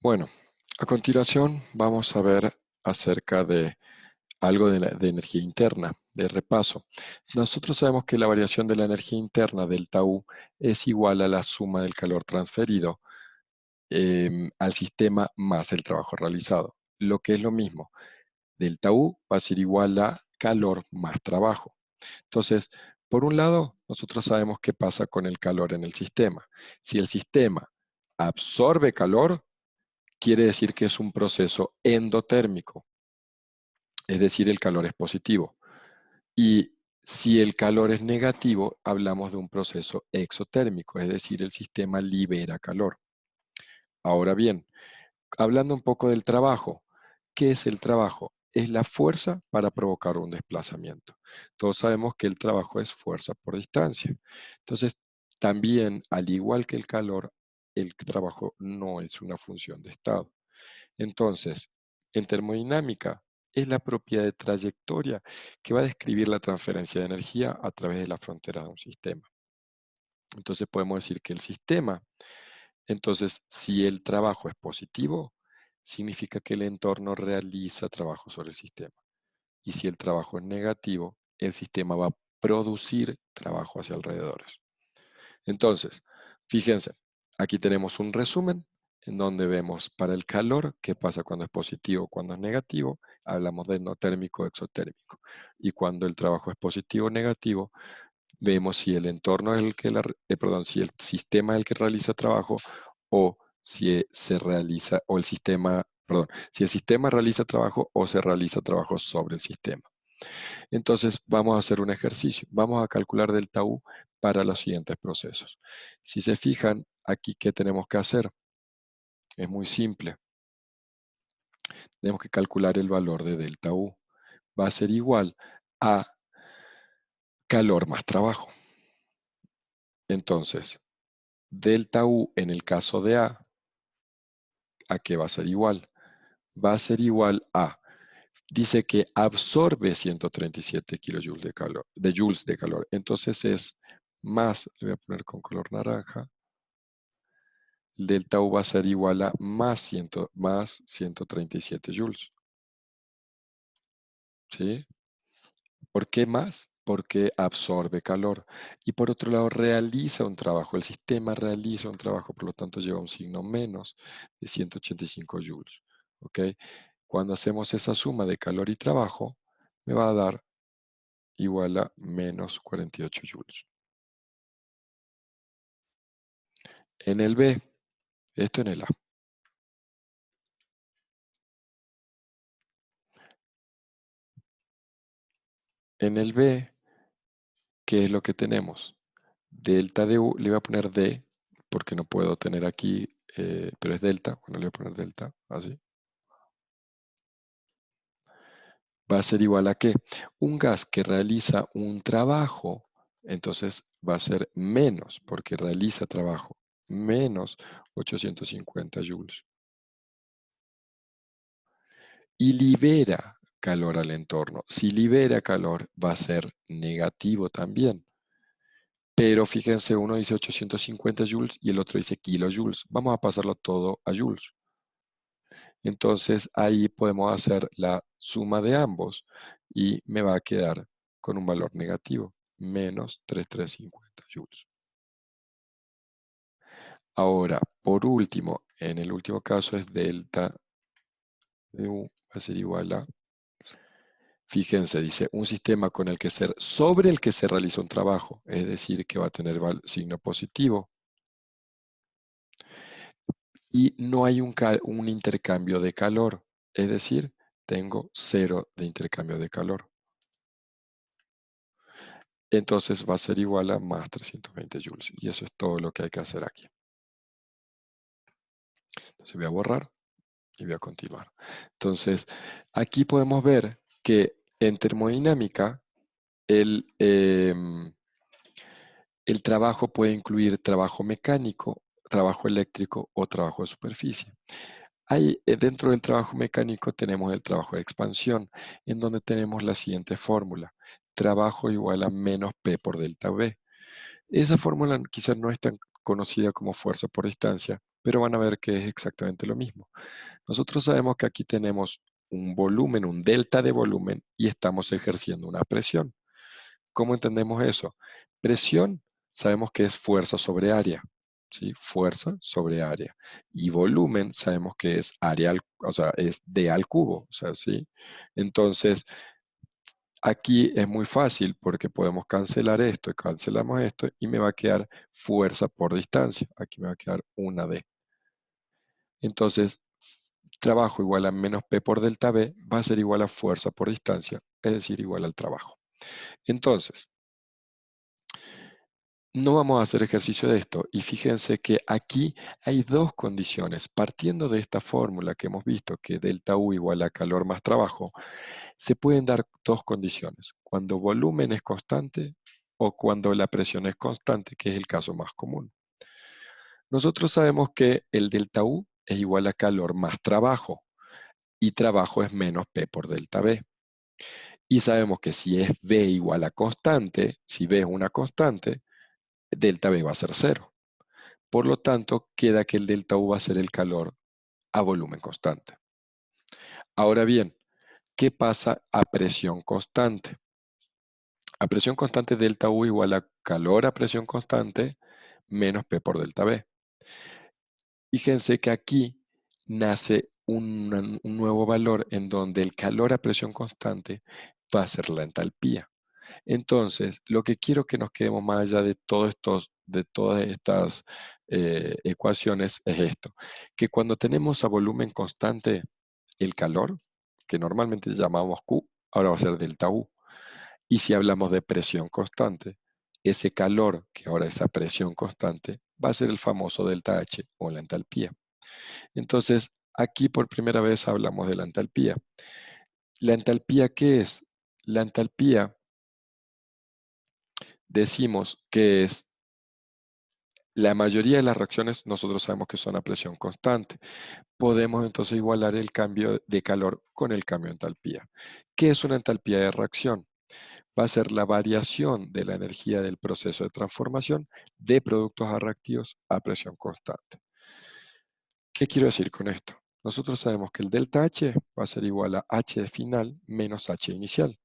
Bueno, a continuación vamos a ver acerca de algo de energía interna, de repaso. Nosotros sabemos que la variación de la energía interna delta U es igual a la suma del calor transferido al sistema más el trabajo realizado. Lo que es lo mismo, delta U va a ser igual a calor más trabajo. Entonces, por un lado, nosotros sabemos qué pasa con el calor en el sistema. Si el sistema absorbe calor, quiere decir que es un proceso endotérmico, es decir, el calor es positivo. Y si el calor es negativo, hablamos de un proceso exotérmico, es decir, el sistema libera calor. Ahora bien, hablando un poco del trabajo, ¿qué es el trabajo? Es la fuerza para provocar un desplazamiento. Todos sabemos que el trabajo es fuerza por distancia. Entonces, también, al igual que el calor, el trabajo no es una función de estado. Entonces, en termodinámica, es la propiedad de trayectoria que va a describir la transferencia de energía a través de la frontera de un sistema. Entonces podemos decir que el sistema, entonces si el trabajo es positivo, significa que el entorno realiza trabajo sobre el sistema. Y si el trabajo es negativo, el sistema va a producir trabajo hacia alrededores. Entonces, fíjense, aquí tenemos un resumen en donde vemos para el calor qué pasa cuando es positivo, cuando es negativo, hablamos de endotérmico, exotérmico. Y cuando el trabajo es positivo o negativo, vemos si el entorno es el que perdón, si el sistema es el que realiza trabajo o si se realiza, o el sistema, perdón, si el sistema realiza trabajo o se realiza trabajo sobre el sistema. Entonces vamos a hacer un ejercicio. Vamos a calcular delta U para los siguientes procesos. Si se fijan, aquí, ¿qué tenemos que hacer? Es muy simple. Tenemos que calcular el valor de delta U. Va a ser igual a calor más trabajo. Entonces, delta U en el caso de ¿a qué va a ser igual? Va a ser igual a, dice que absorbe 137 kilojoules de calor, de joules de calor. Entonces es más, le voy a poner con color naranja, delta U va a ser igual a más 137 joules. ¿Sí? ¿Por qué más? Porque absorbe calor. Y por otro lado, realiza un trabajo. El sistema realiza un trabajo, por lo tanto lleva un signo menos de 185 joules. ¿Ok? Cuando hacemos esa suma de calor y trabajo, me va a dar igual a menos 48 joules. En el B, esto en el A. En el B, ¿qué es lo que tenemos? Delta de U, le voy a poner D, porque no puedo tener aquí, pero es delta, bueno, le voy a poner delta, así. Va a ser igual a ¿qué? Un gas que realiza un trabajo, entonces va a ser menos, porque realiza trabajo, menos 850 joules. Y libera calor al entorno. Si libera calor, va a ser negativo también. Pero fíjense, uno dice 850 joules y el otro dice kilojoules. Vamos a pasarlo todo a joules. Entonces ahí podemos hacer la suma de ambos y me va a quedar con un valor negativo, menos 3350 joules. Ahora, por último, en el último caso es delta de U va a ser igual a, fíjense, dice, un sistema con el que sobre el que se realiza un trabajo, es decir, que va a tener signo positivo, y no hay un intercambio de calor, es decir, tengo 0 de intercambio de calor. Entonces va a ser igual a más 320 joules. Y eso es todo lo que hay que hacer aquí. Entonces voy a borrar y voy a continuar. Entonces, aquí podemos ver que en termodinámica el trabajo puede incluir trabajo mecánico, trabajo eléctrico o trabajo de superficie. Dentro del trabajo mecánico tenemos el trabajo de expansión, en donde tenemos la siguiente fórmula. Trabajo igual a menos P por delta V. Esa fórmula quizás no es tan conocida como fuerza por distancia, pero van a ver que es exactamente lo mismo. Nosotros sabemos que aquí tenemos un volumen, un delta de volumen, y estamos ejerciendo una presión. ¿Cómo entendemos eso? Presión, sabemos que es fuerza sobre área, ¿sí? Fuerza sobre área. Y volumen, sabemos que es área, o sea, es d al cubo, o sea, ¿sí? Entonces, aquí es muy fácil porque podemos cancelar esto y cancelamos esto y me va a quedar fuerza por distancia. Aquí me va a quedar una D. Entonces, trabajo igual a menos P por delta B va a ser igual a fuerza por distancia, es decir, igual al trabajo. Entonces, no vamos a hacer ejercicio de esto y fíjense que aquí hay dos condiciones. Partiendo de esta fórmula que hemos visto, que delta U igual a calor más trabajo, se pueden dar dos condiciones. Cuando volumen es constante o cuando la presión es constante, que es el caso más común. Nosotros sabemos que el delta U es igual a calor más trabajo y trabajo es menos P por delta B. Y sabemos que si es B igual a constante, si B es una constante, delta B va a ser cero. Por lo tanto, queda que el delta U va a ser el calor a volumen constante. Ahora bien, ¿qué pasa a presión constante? A presión constante delta U igual a calor a presión constante menos P por delta B. Fíjense que aquí nace un nuevo valor en donde el calor a presión constante va a ser la entalpía. Entonces, lo que quiero que nos quedemos más allá de todas estas ecuaciones es esto, que cuando tenemos a volumen constante el calor, que normalmente llamamos Q, ahora va a ser delta U. Y si hablamos de presión constante, ese calor, que ahora es a presión constante, va a ser el famoso delta H o la entalpía. Entonces, aquí por primera vez hablamos de la entalpía. ¿La entalpía qué es? La entalpía decimos que es la mayoría de las reacciones, nosotros sabemos que son a presión constante. Podemos entonces igualar el cambio de calor con el cambio de entalpía. ¿Qué es una entalpía de reacción? Va a ser la variación de la energía del proceso de transformación de productos a reactivos a presión constante. ¿Qué quiero decir con esto? Nosotros sabemos que el delta H va a ser igual a H de final menos H inicial.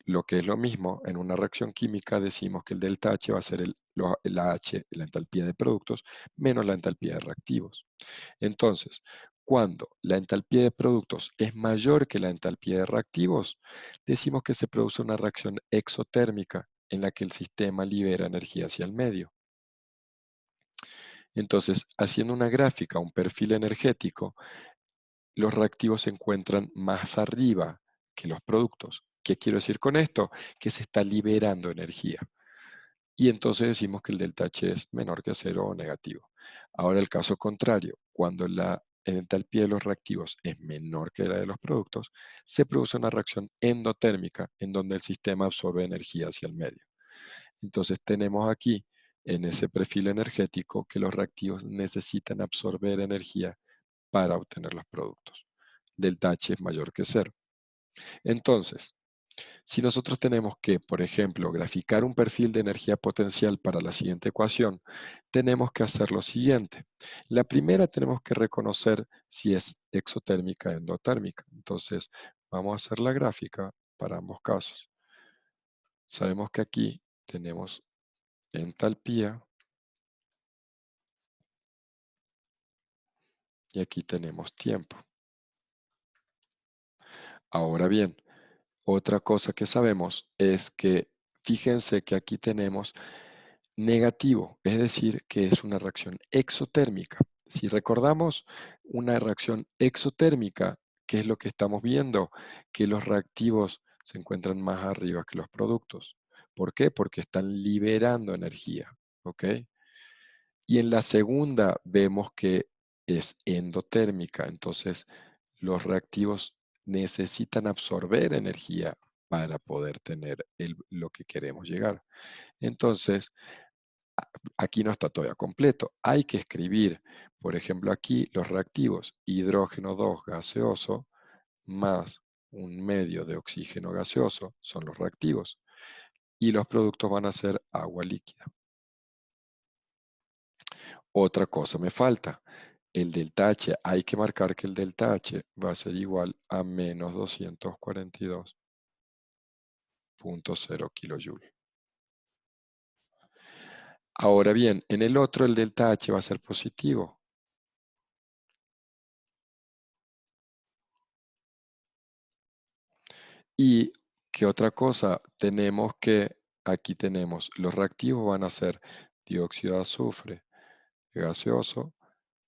Lo que es lo mismo, en una reacción química decimos que el delta H va a ser la H, la entalpía de productos, menos la entalpía de reactivos. Entonces, cuando la entalpía de productos es mayor que la entalpía de reactivos, decimos que se produce una reacción exotérmica en la que el sistema libera energía hacia el medio. Entonces, haciendo una gráfica, un perfil energético, los reactivos se encuentran más arriba que los productos. ¿Qué quiero decir con esto? Que se está liberando energía. Y entonces decimos que el delta H es menor que cero o negativo. Ahora el caso contrario, cuando la entalpía de los reactivos es menor que la de los productos, se produce una reacción endotérmica en donde el sistema absorbe energía hacia el medio. Entonces tenemos aquí en ese perfil energético que los reactivos necesitan absorber energía para obtener los productos. Delta H es mayor que cero. Entonces, si nosotros tenemos que, por ejemplo, graficar un perfil de energía potencial para la siguiente ecuación, tenemos que hacer lo siguiente. La primera tenemos que reconocer si es exotérmica o endotérmica. Entonces, vamos a hacer la gráfica para ambos casos. Sabemos que aquí tenemos entalpía y aquí tenemos tiempo. Ahora bien, otra cosa que sabemos es que, fíjense que aquí tenemos negativo, es decir, que es una reacción exotérmica. Si recordamos una reacción exotérmica, ¿qué es lo que estamos viendo? Que los reactivos se encuentran más arriba que los productos. ¿Por qué? Porque están liberando energía, ¿ok? Y en la segunda vemos que es endotérmica, entonces los reactivos necesitan absorber energía para poder tener lo que queremos llegar. Entonces, aquí no está todavía completo. Hay que escribir, por ejemplo, aquí los reactivos hidrógeno 2 gaseoso más un medio de oxígeno gaseoso son los reactivos. Y los productos van a ser agua líquida. Otra cosa me falta. El delta H, hay que marcar que el delta H va a ser igual a menos 242,0 kilojoules. Ahora bien, en el otro el delta H va a ser positivo. Y qué otra cosa, tenemos que, aquí tenemos, los reactivos van a ser dióxido de azufre gaseoso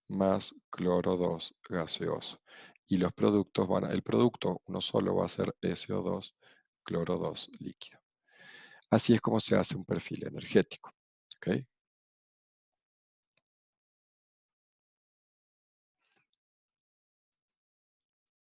más cloro 2 gaseoso. Y los productos el producto, uno solo va a ser SO2, cloro 2 líquido. Así es como se hace un perfil energético. ¿Ok?